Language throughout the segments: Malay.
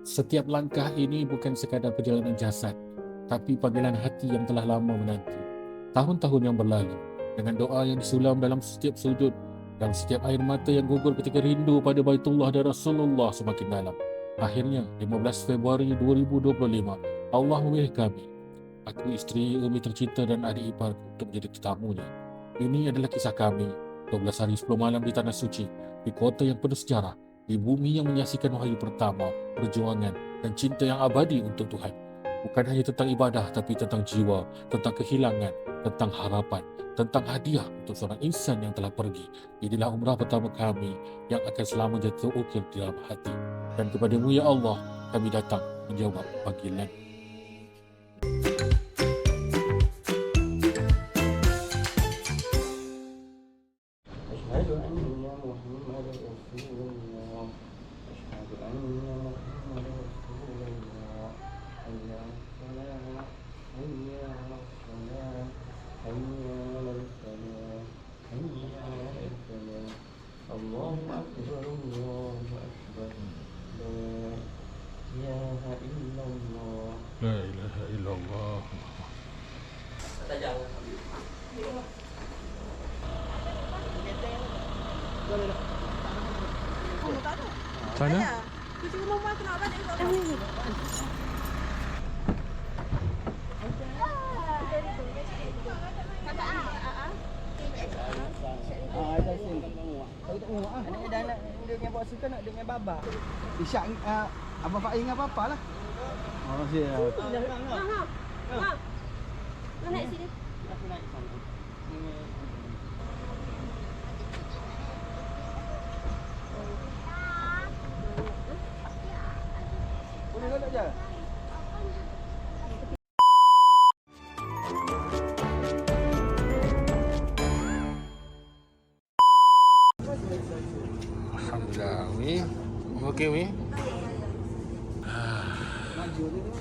Setiap langkah ini bukan sekadar perjalanan jasad, tapi panggilan hati yang telah lama menanti. Tahun-tahun yang berlalu, dengan doa yang disulam dalam setiap sujud dan setiap air mata yang gugur ketika rindu pada Baitullah dan Rasulullah semakin dalam. Akhirnya, 15 Februari 2025, Allah memilih kami, aku, isteri, Umi tercinta dan adik iparku untuk menjadi tetamunya. Ini adalah kisah kami, 12 hari 10 malam di Tanah Suci, di kota yang penuh sejarah, di bumi yang menyaksikan wahyu pertama, perjuangan dan cinta yang abadi untuk Tuhan. Bukan hanya tentang ibadah, tapi tentang jiwa, tentang kehilangan, tentang harapan, tentang hadiah untuk seorang insan yang telah pergi. Inilah umrah pertama kami yang akan selamanya terukir di dalam hati. Dan kepadamu ya Allah, kami datang menjawab panggilan. أشهد أن محمد رسول الله أشهد أن محمد رسول الله حي على الصلاة حي على الصلاة حي على الفلاح حي على الفلاح الله أكبر الله أكبر لا إله إلا الله La ilaha illallah. Sana? Kucing rumah tu nak balik kat Ada sen. Kalau tak muak ah. Anak dia nak dia punya buat suka nak dia punya baba. Isyak abang Faiz dengan apa lah. Oh siap. Nak naik sini. Aku naik sana. Boleh tak je? Alhamdulillah, Umi. Okey, Umi. Maju dia tu.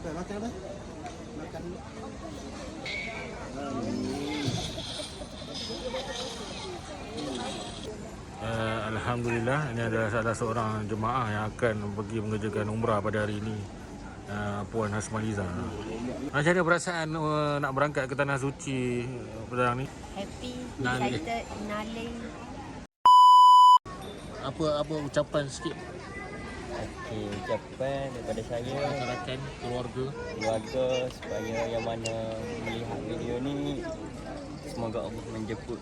Dah makan dah. Makan dulu. Alhamdulillah, ini adalah salah seorang jemaah yang akan pergi mengerjakan umrah pada hari ini. Puan Hasmaliza. Macam mana perasaan nak berangkat ke Tanah Suci pada hari ni? Happy, Nalih. excited, naling. Apa ucapan sikit Okey, ucapan daripada saya masyarakat, keluarga? keluarga supaya yang mana melihat video ni semoga Allah menjemput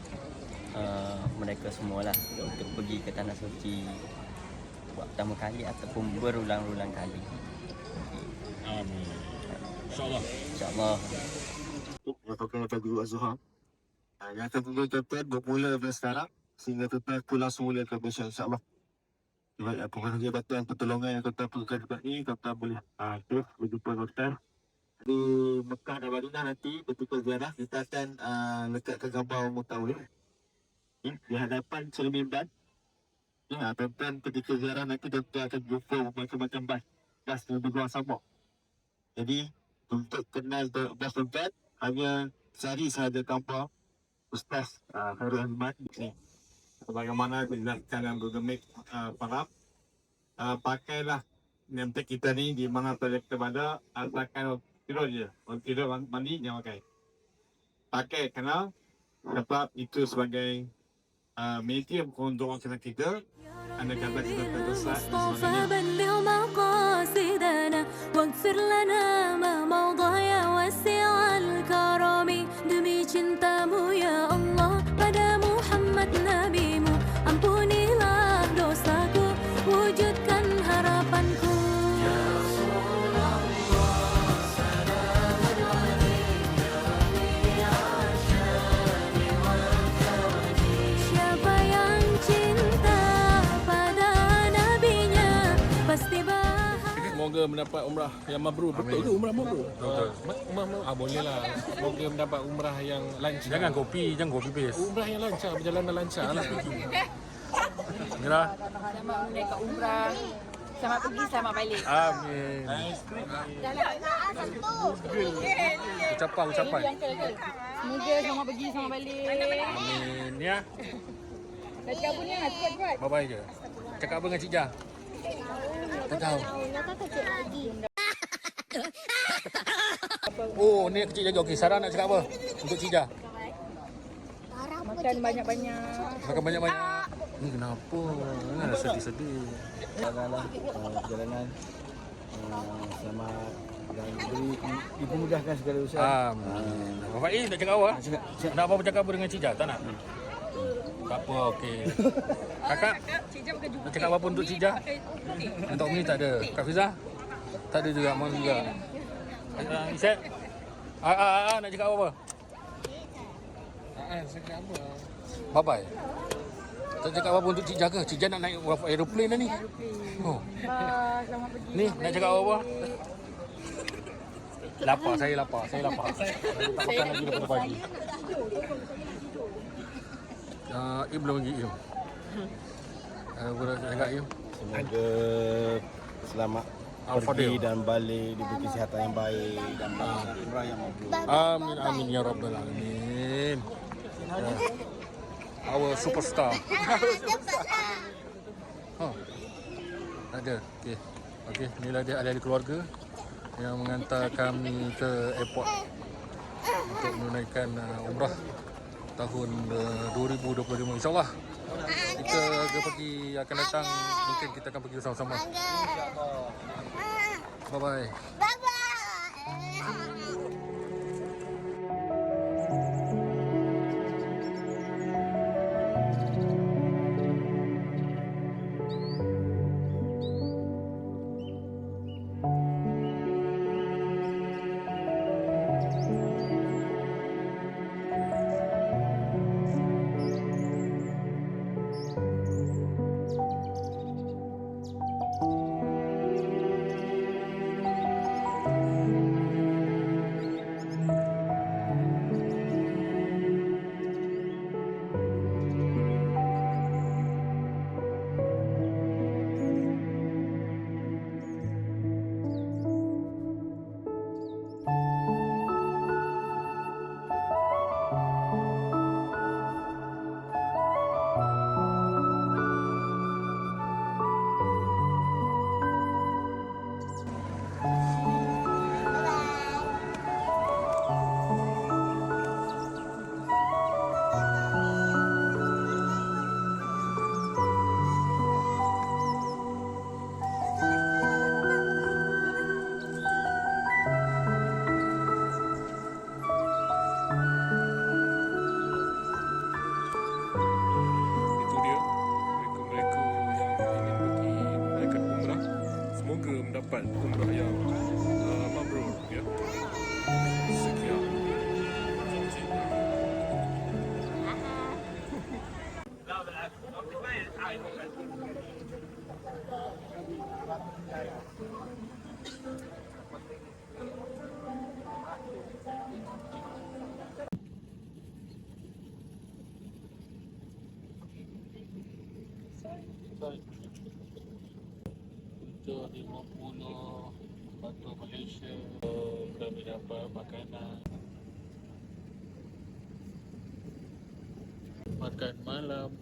mereka semualah untuk pergi ke Tanah Suci buat pertama kali ataupun berulang-ulang kali. Amin. InsyaAllah. InsyaAllah. Merupakan daripada Guru Az-Zuhar. Yang akan tuan-tuan bermula dari sekarang sehingga tuan pulang semula ke Malaysia, insyaAllah. Baik, apabila jabatan pertolongan yang tuan perlukan dekat ni, tuan boleh terus berjumpa tuan di Mekah dan Madinah. Nanti ketika ziarah kita akan lekatkan gambar mutawif di hadapan cermin ban. Tuan ketika ziarah nanti tuan akan jumpa macam-macam bas yang bergerak sama. Jadi untuk kenal bas tuan hanya cari sahaja gambar Ustaz Khairul Ahmad ni. Bagaimana dijelaskan dalam Google Meet para pakailah name tag kita ni di mana saja kita berada, asalkan tidur je. Kalau tidur mandi jangan pakai kerana sebab itu sebagai medium untuk orang kita. Anda dapat kita terbesar مصطفى بلغ مقاصدنا واغفر لنا ما مضى يا واسع الكرم demi cintamu ya Allah pada Muhammad nabimu ampunilah dosaku wujudkan harapanku ya Rasulullah salamun alayka ya syami wal karami siapa yang cinta pada nabinya pasti bahagia. Semoga mendapat umrah yang mabrur. Betul ke umrah mabrur? Betul. Umrah mabrur. Boleh lah. Semoga mendapat umrah yang lancar. Jangan copy paste. Umrah yang lancar, perjalanan lancar lah. Mira, Selamat menunaikan umrah. Selamat pergi, selamat balik. Amin. Ucapan. Semoga selamat pergi, selamat balik. Amin ya. Dah cakap apa ni? Kuat-kuat. Bye-bye je. Cakap apa dengan Cik Jah? Tak tahu. Nak kecil lagi. Oh, ni kecil lagi. Okey, Sarah nak cakap apa untuk Cik Jah? Makan banyak-banyak. Makan banyak-banyak. Ni kenapa? Sedih-sedih. Janganlah perjalanan selamat dan dipermudahkan segala usaha. Amin. Bapak nak cakap apa? Nak apa cakap apa dengan Cik Jah? Tak nak? Tak apa, okey. Kakak, nak cakap apa untuk Cik Jah? Untuk Umi tak ada. Kak Fiza? Tak ada juga, Mak juga. Isyad? Nak cakap apa? Cakap apa? Bye-bye. Tak cakap apa untuk Cik Jah ke? Cik Jah nak naik aeroplane dah ni. Oh. Selamat pergi. Ni, nak cakap apa? Lapar, saya lapar. Saya tak makan lagi daripada pagi. Im belum lagi, Im. Apa nak cakap, Im? Semoga selamat Al-Fadhil. pergi dan balik, diberi kesihatan yang baik dan umrah yang mabrur. Amin ya rabbal alamin. Our superstar. Ada. Okey, inilah dia ahli keluarga yang mengantar kami ke airport untuk menunaikan umrah tahun 2025 insyaAllah. Kita akan datang, mungkin kita akan pergi bersama-sama. Bye-bye. Itu dia mereka-mereka yang ingin pergi menunaikan umrah, semoga mendapat umrah yang mabrur ya. Sekian. Untuk 50 batu Malaysia, kami dapat makanan, makan malam.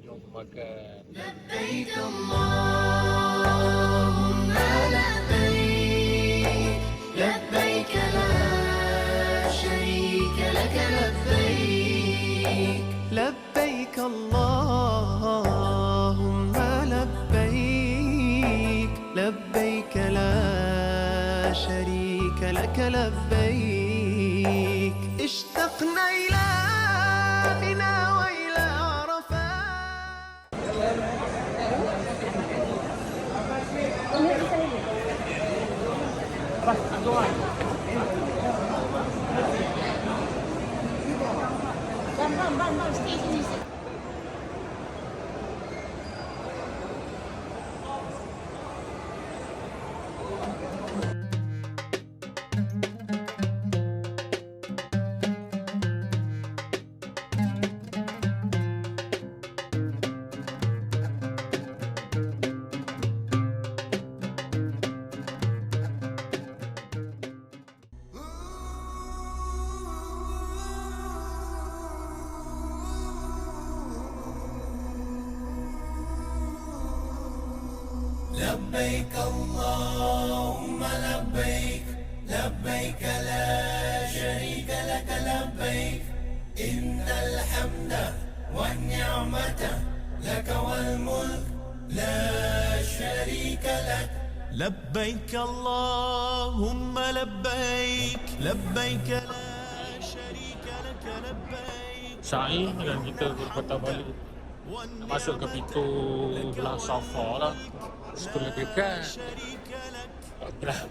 Jom makan. لبيك اللهم لبيك لبيك لا شريك لك لبيك لبيك اللهم لبيك لبيك لا شريك لك لبيك اشتقنا إلى منى وإلى عرفات Bang, stay sini. لبيك اللهم لبيك لبيك لا شريك لك لبيك إن الحمد والنعمة لك والملك لا شريك لك لبيك اللهم لبيك لبيك لا شريك لك لبيك. Sa'i dan kita berpatah balik masuk ke pintu belah Safa lah. Situ lebih dekat. Okeylah.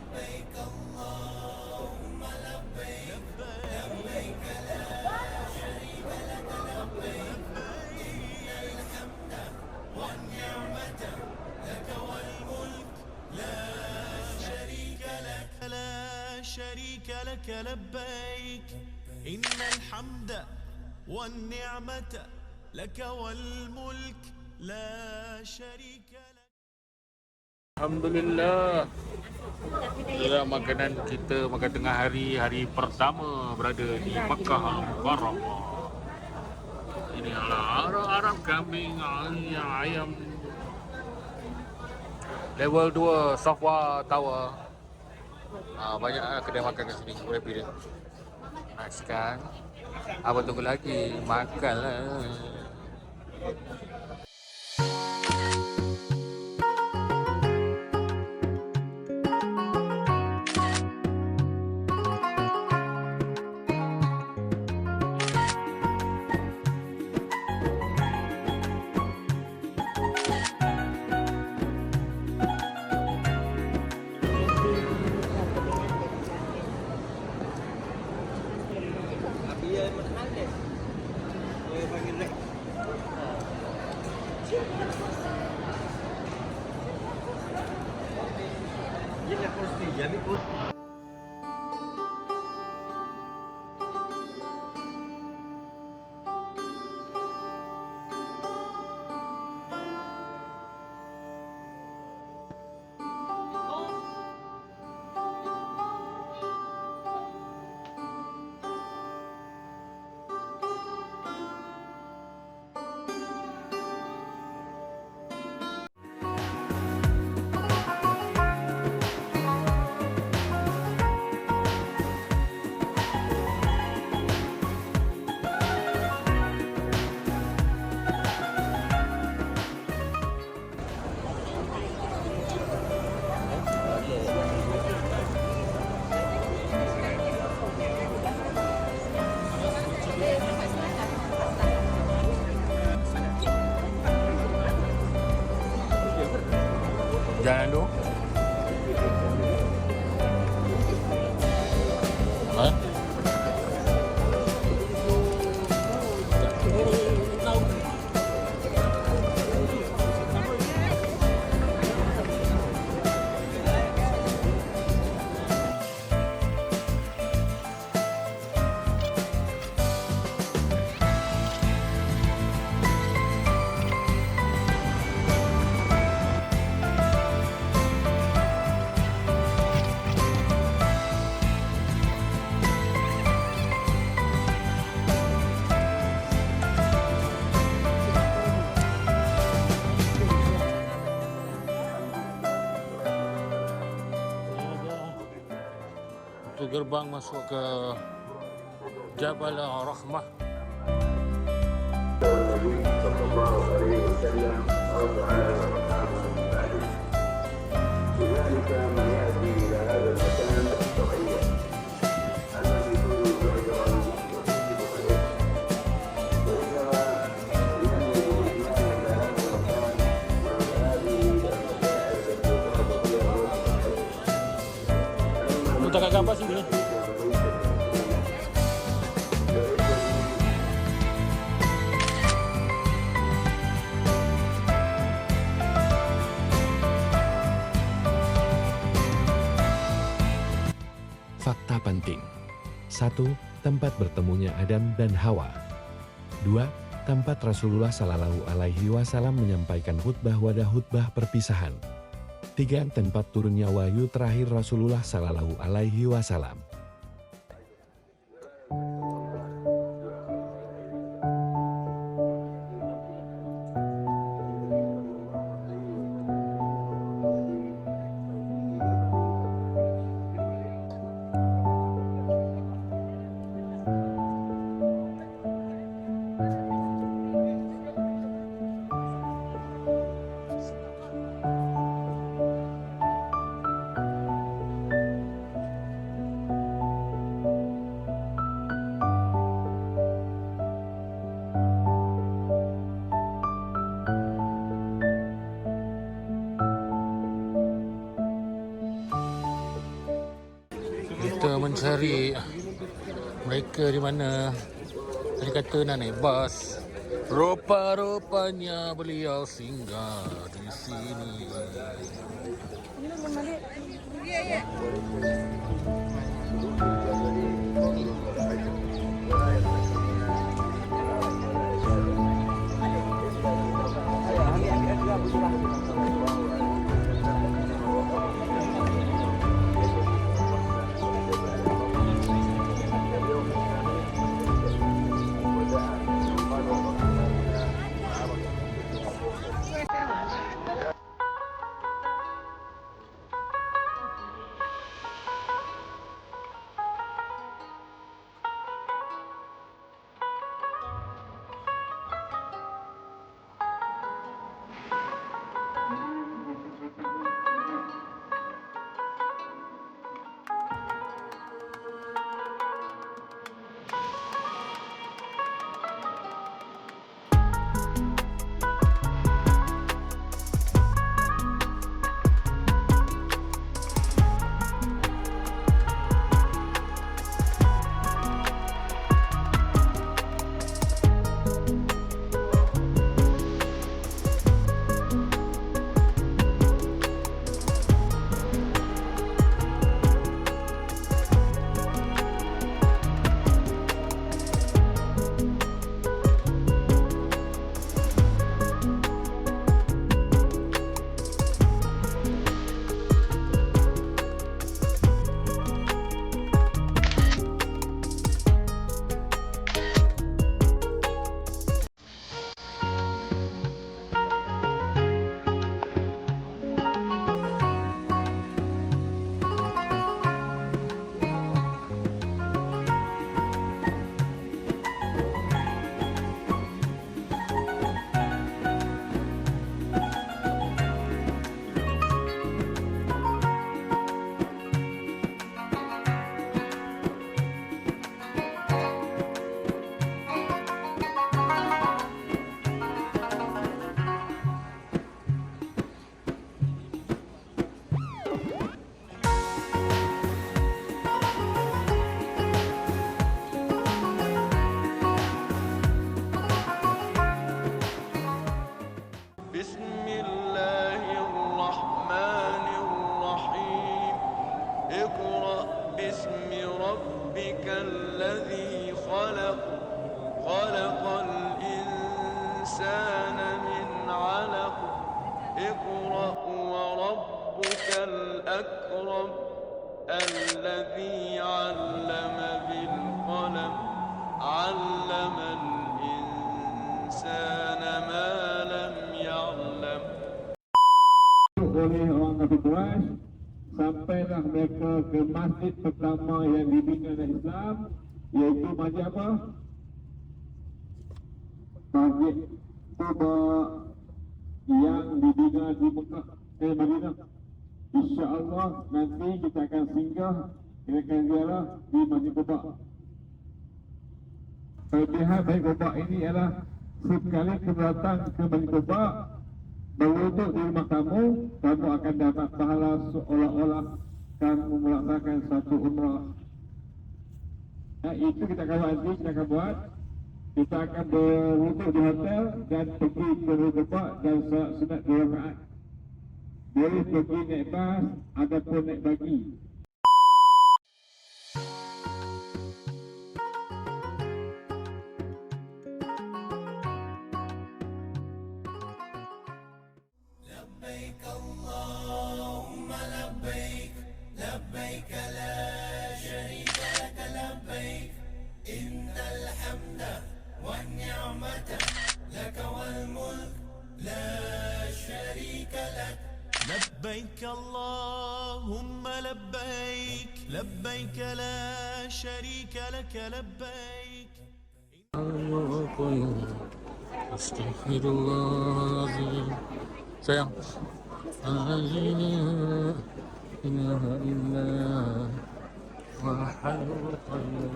لا شريك لك لبيك إن الحمد والنعمة لك والملك لا شريك لك. Alhamdulillah. Inilah makanan kita makan tengah hari, hari pertama berada di Makkah Al-Mukarramah. Ini adalah arab kambing, ayam. Level 2 Safa Tower. Banyak kedai makan kat sini, boleh pilih. Nice kan? Apa tunggu lagi? Makanlah. Jalan dulu. Ha? Itu gerbang masuk ke Jabal Rahmah. Untuk kat gambar sini. Fakta penting. 1. Tempat bertemunya Adam dan Hawa. 2. Tempat Rasulullah Shallallahu Alaihi Wasallam menyampaikan khutbah wadah khutbah perpisahan. 3. Tempat turunnya wahyu terakhir Rasulullah Shallallahu Alaihi Wasallam. mencari mereka di mana. Tadi kata nak naik bas. Rupa-rupanya beliau singgah di sini. الأكرم الذي علم بالقلم علم الإنسان ما لم يعلم. Oleh orang kafir Quraisy, sampailah mereka ke masjid pertama yang dibina oleh Islam, iaitu masjid apa? Masjid Quba yang dibina di Mekah, Madinah. InsyaAllah nanti kita akan singgah, kita akan ziarah di Masjid Quba. Kelebihan Masjid Quba ini ialah sekali kamu datang ke Masjid Quba, berwuduk di rumah kamu akan dapat pahala seolah-olah kamu melaksanakan satu umrah. Itu kita akan nanti kita akan buat. Kita akan berwuduk di hotel dan pergi ke Masjid Quba dan salat sunat 2 rakaat. Boleh pergi naik bas ataupun naik bagi. لبيك اللهم لبيك لبيك لا شريك لك لبيك إن الحمد والنعمة لك والملك لا شريك لك. لبيك اللهم لبيك لبيك لا شريك لك لبيك. Astaghfirullahaladzim. Sayang. Ilaha illallah wa hayyul qayyum.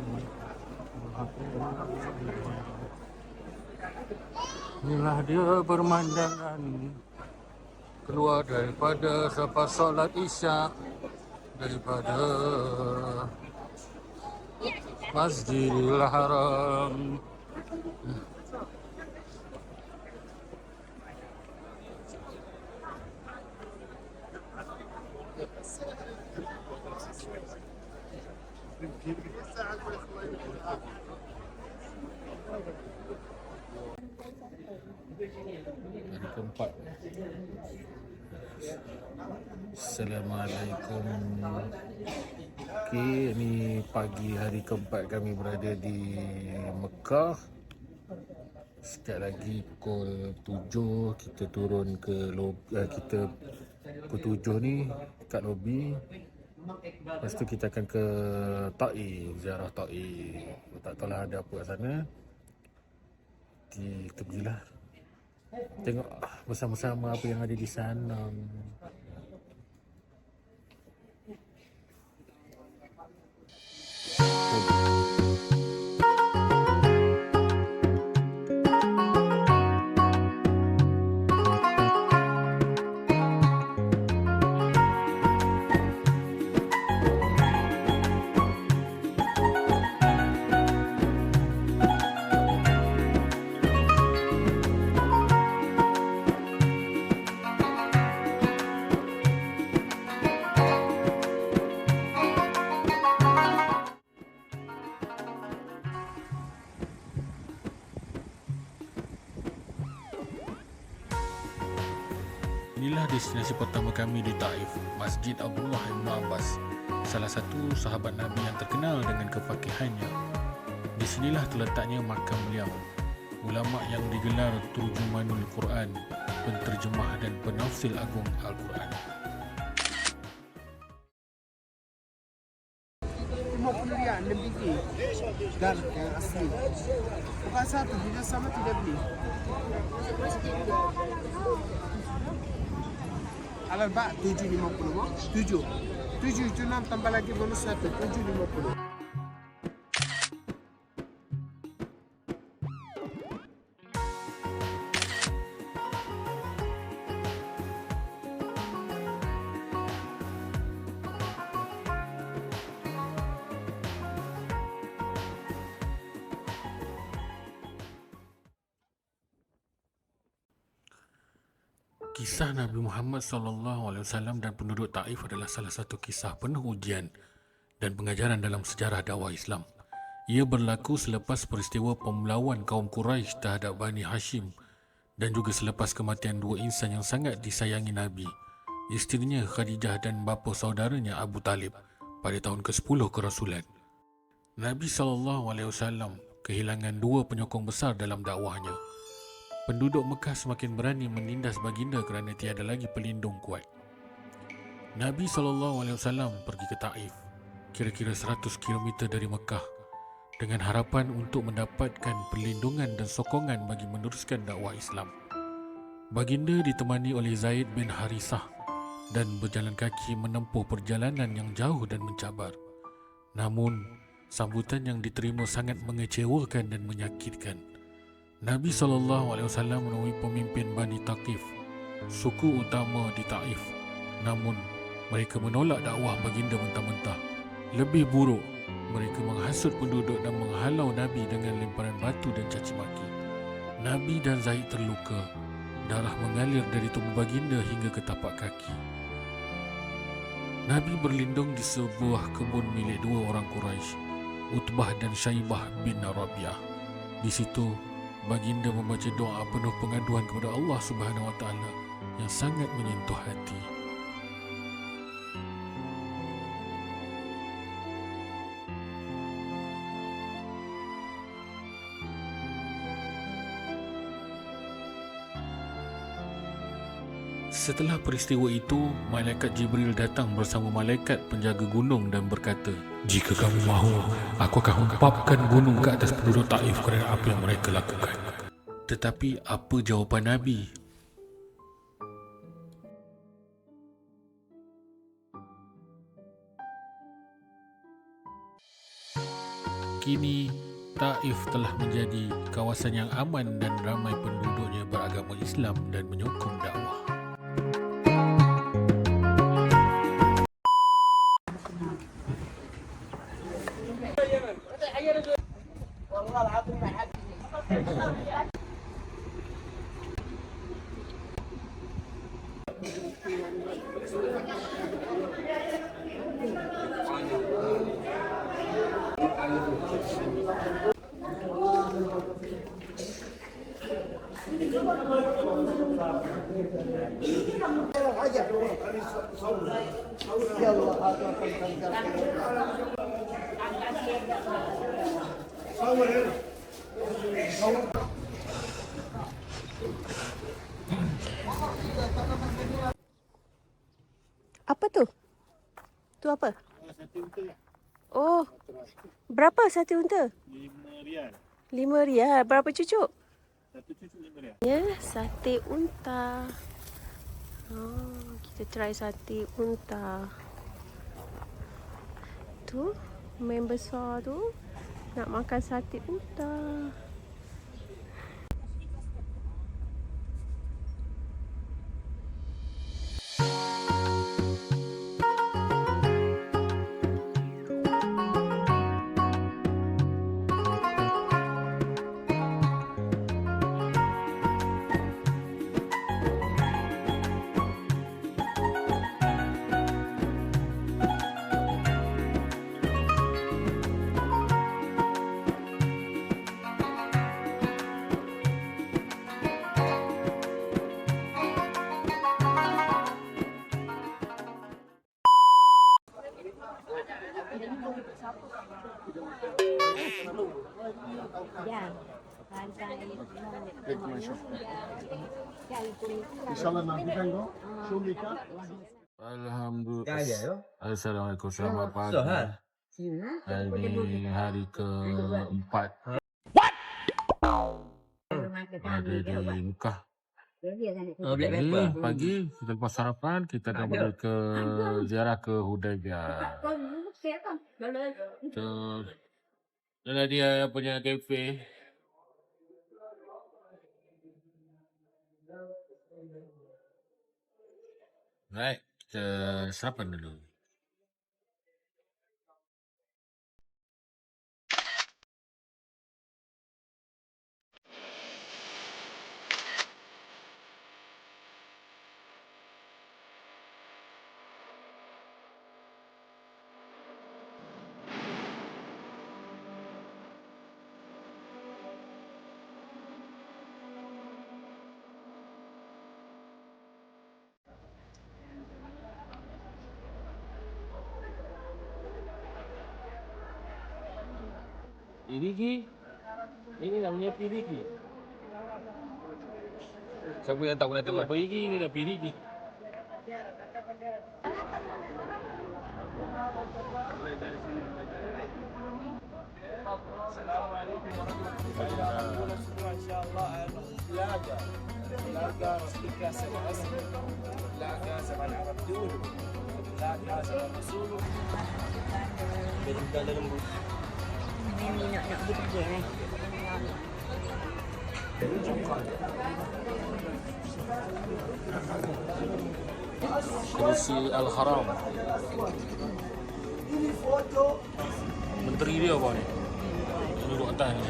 Inilah dia pemandangan keluar daripada selepas solat isyak, daripada Masjidil Haram. Hari keempat. Assalamualaikum. Okey, ini pagi hari keempat kami berada di Mekah. Sekejap lagi pukul 7 kita turun ke kita pukul 7 ni kat lobi. Lepas tu kita akan ke Taif, ziarah Taif. Tak tahulah ada apa kat sana. Kita pergilah. Tengok bersama-sama apa yang ada di sana. Inilah destinasi pertama kami di Taif, Masjid Abdullah Ibn Abbas, salah satu sahabat Nabi yang terkenal dengan kefakihannya. Di sinilah terletaknya makam beliau. Ulama yang digelar Turjumanul Quran, penterjemah dan penafsir agung Al-Quran. 50 rial lebih dan yang asli. Bukan satu, bila sama tidak beli. Alal bak 7.50. 7 itu 6 tambah lagi bonus 1 7.50. Kisah Nabi Muhammad SAW dan penduduk Taif adalah salah satu kisah penuh ujian dan pengajaran dalam sejarah dakwah Islam. Ia berlaku selepas peristiwa pemelawan kaum Quraisy terhadap Bani Hashim dan juga selepas kematian dua insan yang sangat disayangi Nabi, isterinya Khadijah dan bapa saudaranya Abu Talib pada tahun ke-10 kerasulan. Nabi SAW kehilangan dua penyokong besar dalam dakwahnya. Penduduk Mekah semakin berani menindas baginda kerana tiada lagi pelindung kuat. Nabi SAW pergi ke Taif, kira-kira 100 km dari Mekah, dengan harapan untuk mendapatkan perlindungan dan sokongan bagi meneruskan dakwah Islam. Baginda ditemani oleh Zaid bin Harisah dan berjalan kaki menempuh perjalanan yang jauh dan mencabar. Namun, sambutan yang diterima sangat mengecewakan dan menyakitkan. Nabi SAW menemui pemimpin Bani Thaqif, suku utama di Taif. Namun, mereka menolak dakwah baginda mentah-mentah. Lebih buruk, mereka menghasut penduduk dan menghalau Nabi dengan lemparan batu dan caci maki. Nabi dan Zaid terluka. Darah mengalir dari tubuh baginda hingga ke tapak kaki. Nabi berlindung di sebuah kebun milik dua orang Quraisy, Utbah dan Syaibah bin Rabi'ah. Di situ, baginda membaca doa penuh pengaduan kepada Allah Subhanahu Wa Taala yang sangat menyentuh hati. Setelah peristiwa itu, malaikat Jibril datang bersama malaikat penjaga gunung dan berkata, "Jika kamu mahu, aku akan hempapkan gunung ke atas penduduk Taif kerana apa yang mereka lakukan." Tetapi apa jawapan Nabi? Kini, Taif telah menjadi kawasan yang aman dan ramai penduduknya beragama Islam dan menyokong dakwah. Apa tu? Tu apa? Oh, berapa sate unta? RM5. RM5. Berapa cucuk? Satu cucuk RM5. Ya, sate unta. Oh, kita try sate unta. Tu, main besar tu nak makan sate unta. InsyaAllah nanti kan kau. Show mereka. Alhamdulillah. Assalamualaikum, selamat pagi. Hari hari keempat. Ada di Mekah. Pagi kita lepas sarapan kita dah boleh ke ziarah ke Hudaybiyah. Terus dan dia punya kafe. Baik, kita sarapan dulu. Pirigi. Ini namanya pirigi. Siapa yang tahu nak tahu? Pirigi ni dah pirigi. Assalamualaikum warahmatullahi wabarakatuh. Insyaallah belaga. Belaga speaker sama asli. Belaga sama Arab dulu. Belaga sama Rasul. Kita dalam Ini nak pergi kerja ni. Kursi Al-Haram. Menteri dia apa ni? Duduk atas ni.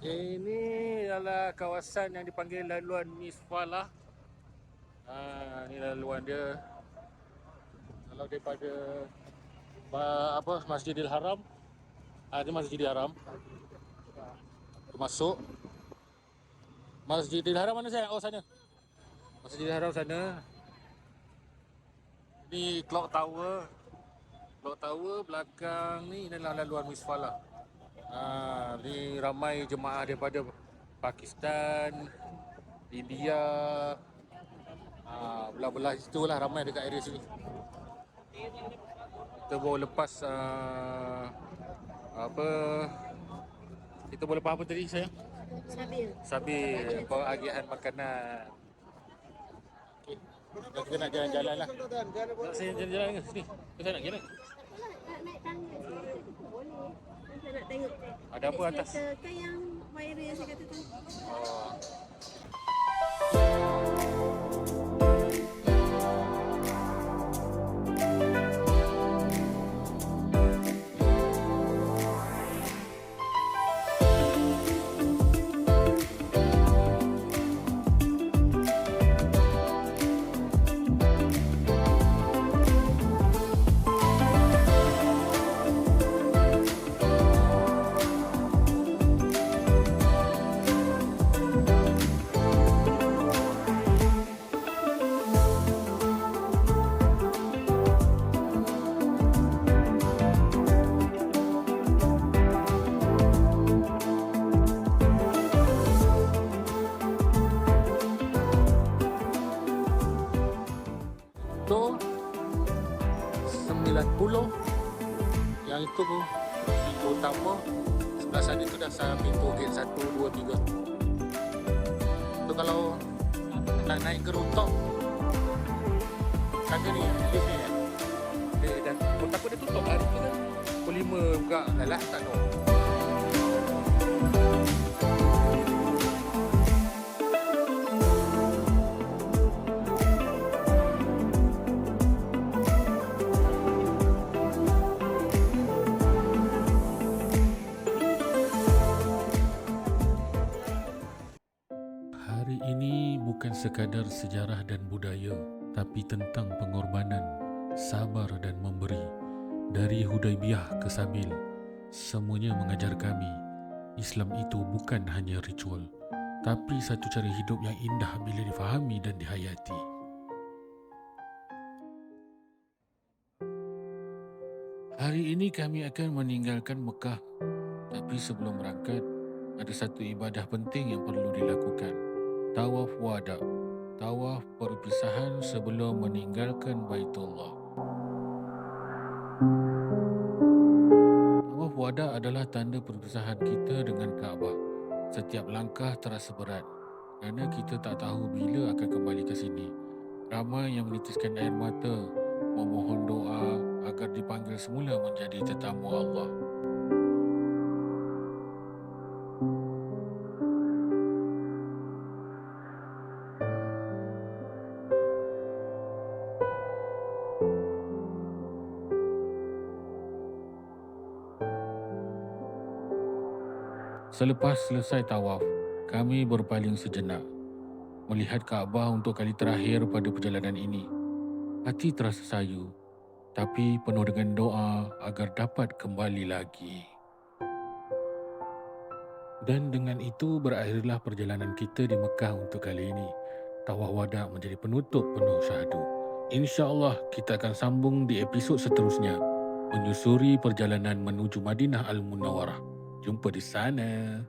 Ini adalah kawasan yang dipanggil laluan Misfalah. Ini laluan dia. Kalau daripada Masjidil Haram, ada Masjidil Haram. Masuk Masjidil Haram mana saya? Oh, sana. Masjidil Haram sana. Ni Clock Tower. Clock Tower belakang ni adalah laluan Misfalah. Ni ramai jemaah daripada Pakistan, India, belah-belah situ lah, ramai dekat area sini. Kita baru lepas kita boleh lepas apa tadi saya? Sabil pengagihan makanan. Okey. Kita nak jalan-jalan lah. Nak saya jalan-jalan ke sini? Kita nak jalan. Naik tangga sini boleh. Saya nak tengok. Ada apa atas? Kereta kan yang viral yang saya kata tu. Oh. Itu 90. Yang itu pintu utama. Sebelah sana tu dah pintu gate 1, 2, 3. Tu kalau nak naik ke rooftop, tangga ni, lift ni kan. Dan takut dia tutup hari tu kan. Pukul 5 buka, dah tak tahu. Hari ini bukan sekadar sejarah dan budaya, tapi tentang pengorbanan, sabar dan memberi. Dari Hudaibiyah ke Sabil, semuanya mengajar kami, Islam itu bukan hanya ritual, tapi satu cara hidup yang indah bila difahami dan dihayati. Hari ini kami akan meninggalkan Mekah, tapi sebelum berangkat, ada satu ibadah penting yang perlu dilakukan. Tawaf wada, tawaf perpisahan sebelum meninggalkan Baitullah. Tawaf wada adalah tanda perpisahan kita dengan Kaabah. Setiap langkah terasa berat kerana kita tak tahu bila akan kembali ke sini. Ramai yang menitiskan air mata, memohon doa agar dipanggil semula menjadi tetamu Allah. Selepas selesai tawaf, kami berpaling sejenak, melihat Kaabah untuk kali terakhir pada perjalanan ini. Hati terasa sayu, tapi penuh dengan doa agar dapat kembali lagi. Dan dengan itu berakhirlah perjalanan kita di Mekah untuk kali ini. Tawaf wada menjadi penutup penuh syahdu. InsyaAllah kita akan sambung di episod seterusnya, menyusuri perjalanan menuju Madinah Al-Munawwarah. Jumpa di sana.